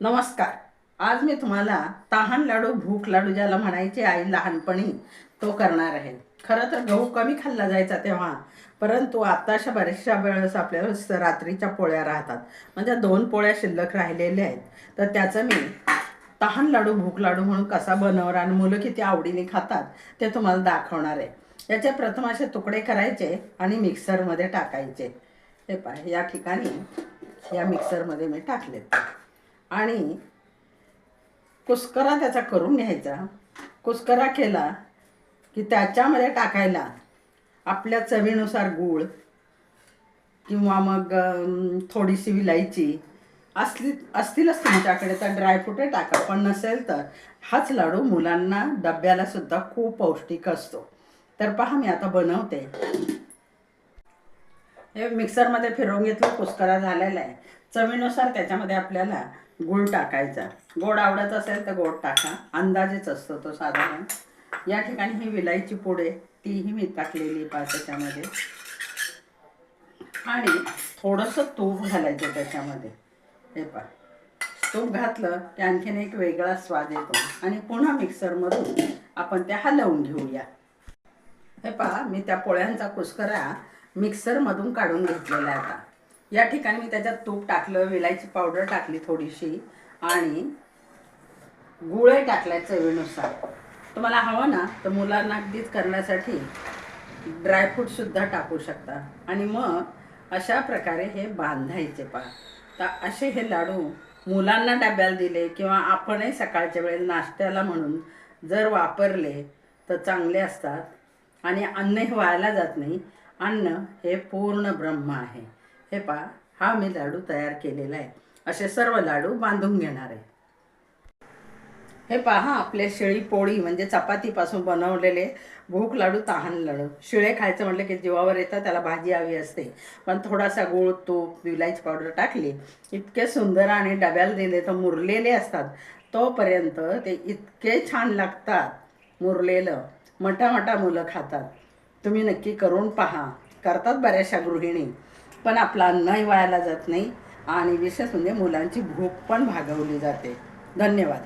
नमस्कार. आज मी तुम्हाला तहान लाडू भूक लाडू ज्याला म्हणायचे आई लहानपणी तो करणार आहे. खरं तर गहू कमी खाल्ला जायचा तेव्हा, परंतु आताशा बऱ्याचशा वेळेस आपल्याला रात्रीच्या पोळ्या राहतात, म्हणजे 2 पोळ्या शिल्लक राहिलेल्या आहेत. तर त्याचं मी तहान लाडू भूक लाडू म्हणून कसा बनवणार आणि मुलं किती आवडीने खातात ते तुम्हाला दाखवणार आहे. याचे प्रथम असे तुकडे करायचे आणि मिक्सरमध्ये टाकायचे. हे पहा, या ठिकाणी या मिक्सरमध्ये मी टाकलेत आणि कुस्करा त्याचा करून घ्यायचा. कुस्करा केला की त्याच्यामध्ये टाकायला आपल्या चवीनुसार गूळ किंवा मग थोडीशी विलायची असतीलच तुमच्याकडे तर ड्रायफ्रूट टाका, पण नसेल तर हाच लाडू मुलांना डब्याला सुद्धा खूप पौष्टिक असतो. तर पहा, मी आता बनवते. हे मिक्सरमध्ये फिरवून घेतलं, कुस्करा झालेला आहे. चवीनुसार त्याच्यामध्ये आपल्याला गूळ टाकायचा. गोड आवडत असेल तर गोड टाका, अंदाजेच असतो तो साधारण. या ठिकाणी ही विलायची पूड आहे, तीही मी टाकलेली पहा त्याच्यामध्ये. आणि थोडंसं तूप घालायचं त्याच्यामध्ये. हे पहा, तूप घातलं की आणखीन एक वेगळा स्वाद येतो. आणि पुन्हा मिक्सरमधून आपण त्या हलवून घेऊया. हे पहा, मी त्या पोळ्यांचा कुस्करा मिक्सरमधून काढून घेतलेला आहे. आता या ठिकाणी मी त्याच्यात तूप टाकलं, विलायची पावडर टाकली थोडीशी आणि गुळही टाकलाय चवीनुसार. तुम्हाला हवं ना तर मुलांना अगदीच करण्यासाठी ड्रायफ्रूटसुद्धा टाकू शकता. आणि मग अशा प्रकारे हे बांधायचे पहा. तर असे हे लाडू मुलांना डब्याला दिले किंवा आपणही सकाळच्या वेळेला नाश्त्याला म्हणून जर वापरले तर चांगले असतात. आणि अन्नही वायाला जात नाही. अन्न हे पूर्ण ब्रह्म आहे. हे पहा, हा मी लाडू तयार केलेला आहे. असे सर्व लाडू बांधून घेणार आहे. हे पहा, आपले शिळी पोळी म्हणजे चपातीपासून बनवलेले भूक लाडू तहान लाडू. शिळे खायचं म्हटलं की जीवावर येतं, त्याला भाजी हवी असते. पण थोडासा गूळ, तूप, विलायची पावडर टाकली, इतके सुंदर आणि डब्याला दिले तर मुरलेले असतात. तोपर्यंत ते इतके छान लागतात. मुरलेलं मटा मुलं खातात. तुम्ही नक्की करून पहा. करतात बऱ्याचशा गृहिणी, पण आपलं अन्नही वायाला जात नाही आणि विशेष म्हणजे मुलांची भूक पण भागवली जाते. धन्यवाद.